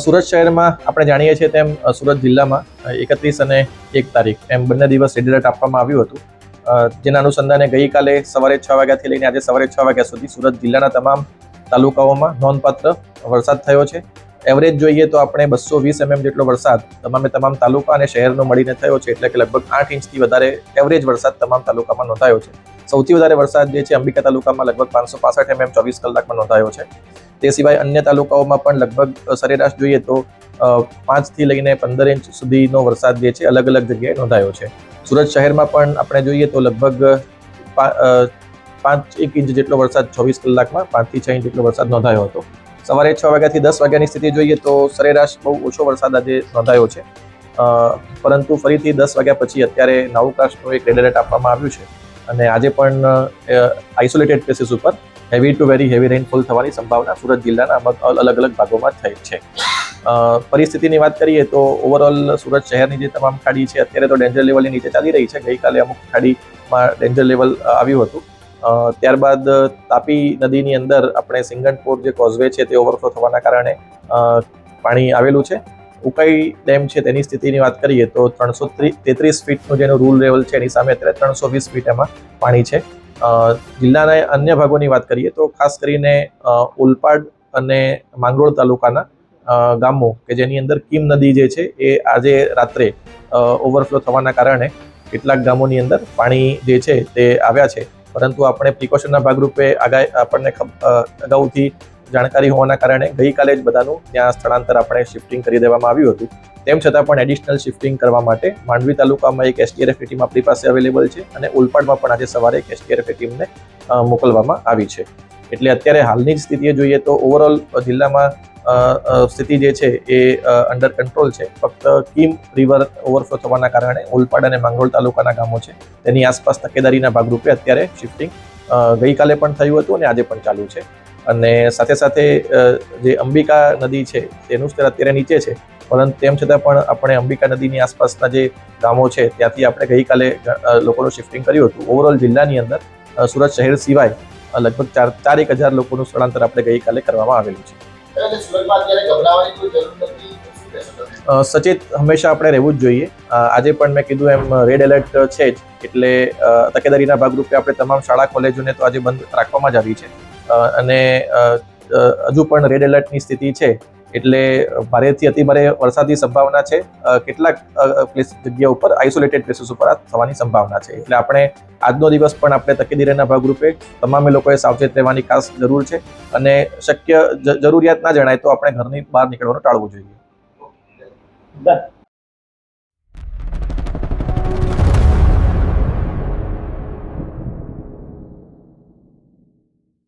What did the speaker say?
સુરત શહેરમાં આપણે જાણીએ છીએ તેમ સુરત જિલ્લામાં 31 અને 1 તારીખ એમ બંને દિવસ રેડ એલર્ટ આપવામાં આવ્યું હતું, જેના અનુસંધાને ગઈકાલે સવારે 6 વાગ્યાથી લઈને આજે સવારે 6 વાગ્યા સુધી સુરત જિલ્લાના તમામ તાલુકાઓમાં નોંધપાત્ર વરસાદ થયો છે. એવરેજ જોઈએ તો આપણે 220 mm જેટલો વરસાદ તમામ તાલુકા અને શહેરનો મળીને થયો છે, એટલે કે લગભગ 8 ઇંચથી વધારે એવરેજ વરસાદ તમામ તાલુકામાં નોંધાયો છે. સૌથી વધારે વરસાદ જે છે અંબિકા તાલુકામાં લગભગ 565 mm 24 કલાકમાં નોંધાયો છે. તે સિવાય અન્ય તાલુકાઓમાં પણ લગભગ સરેરાશ જોઈએ તો 5 થી લઈને 15 ઇંચ સુધીનો વરસાદ જે છે અલગ અલગ જગ્યાએ નોંધાયો છે. સુરત શહેરમાં પણ આપણે જોઈએ તો લગભગ 5 ઇંચ જેટલો વરસાદ 24 કલાકમાં 5 થી 6 ઇંચ જેટલો વરસાદ નોંધાયો હતો. સવારે 6 વાગ્યાથી 10 વાગ્યાની સ્થિતિ જોઈએ તો સરેરાશ બહુ ઓછો વરસાદ આજે નોંધાયો છે, પરંતુ ફરીથી 10 વાગ્યા પછી અત્યારે નાઉકાસ્ટનું એક રેડ એલર્ટ આપવામાં આવ્યું છે અને આજે પણ આઇસોલેટેડ પ્લેસીસ ઉપર heavy two very heavy rainfall થવાની સંભાવના સુરત જિલ્લાના અલગ અલગ ભાગોમાં થઈ છે. પરિસ્થિતિની વાત કરીએ તો ઓવરઓલ સુરત શહેરની જે તમામ ખાડી છે અત્યારે તો ડેન્જર લેવલની નીચે ચાલી રહી છે. ગઈકાલે અમુક ખાડીમાં ડેન્જર લેવલ આવ્યું હતું. ત્યારબાદ તાપી નદીની અંદર આપણે સિંગણપોર જે કોઝવે છે તે ઓવરફ્લો થવાના કારણે પાણી આવેલું છે. ઉકાઈ ડેમ છે તેની સ્થિતિની વાત કરીએ તો 333 ફીટનું જેનું રૂલ લેવલ છે એની સામે અત્યારે 320 ફીટ એમાં પાણી છે. જિલ્લાના અન્ય ભાગોની વાત કરીએ તો ખાસ કરીને ઓલપાડ અને માંગરોળ તાલુકાના ગામો કે જેની અંદર કીમ નદી જે છે એ આજે રાત્રે ઓવરફ્લો થવાના કારણે કેટલાક ગામોની અંદર પાણી જે છે તે આવ્યા છે, પરંતુ આપણે પ્રિકોશનના ભાગરૂપે આપણને અગાઉથી જાણકારી હોવાના કારણે ગઈકાલે જ બધાનું ત્યાં સ્થળાંતર આપણે શિફ્ટિંગ કરી દેવામાં આવ્યું હતું. તેમ છતાં પણ એડિશનલ શિફ્ટિંગ કરવા માટે માંડવી તાલુકામાં એક STRF ટીમ આપણી પાસે અવેલેબલ છે અને ઓલપાડમાં પણ આજે સવારે એક STRF ટીમને મોકલવામાં આવી છે. એટલે અત્યારે હાલની જ સ્થિતિએ જોઈએ તો ઓવરઓલ જિલ્લામાં સ્થિતિ જે છે એ અંડર કંટ્રોલ છે. ફક્ત કીમ રિવર ઓવરફ્લો થવાના કારણે ઓલપાડ અને માંગરોળ તાલુકાના ગામો છે તેની આસપાસ તકેદારીના ભાગરૂપે અત્યારે શિફ્ટિંગ ગઈકાલે પણ થયું હતું અને આજે પણ ચાલુ છે. અને સાથે સાથે જે અંબિકા નદી છે તેનું સ્તર અત્યારે નીચે છે, પરંતુ તેમ છતાં પણ આપણે અંબિકા નદીની આસપાસના જે ગામો છે ત્યાંથી આપણે ગઈકાલે લોકોનું શિફ્ટિંગ કર્યું હતું. ઓવરઓલ જિલ્લાની અંદર સુરત શહેર સિવાય લગભગ 4,000 લોકોનું સ્થળાંતર આપણે ગઈકાલે કરવામાં આવેલું છે. સચેત હંમેશા આપણે રહેવું જ જોઈએ. આજે પણ મેં કીધું એમ રેડ એલર્ટ છે જ, એટલે તકેદારીના ભાગરૂપે આપણે તમામ શાળા કોલેજોને તો આજે બંધ રાખવામાં જ આવી છે અને હજુ પણ રેડ એલર્ટની સ્થિતિ છે, એટલે ભારેથી અતિભારે વરસાદની સંભાવના છે. કેટલાક જગ્યા ઉપર આઇસોલેટેડ પ્લેસીસ ઉપર આ થવાની સંભાવના છે, એટલે આપણે આજનો દિવસ પણ આપણે તકેદારીના ભાગરૂપે તમામે લોકોએ સાવચેત રહેવાની ખાસ જરૂર છે અને શક્ય જરૂરિયાત ના જણાય તો આપણે ઘરની બહાર નીકળવાનું ટાળવું જોઈએ.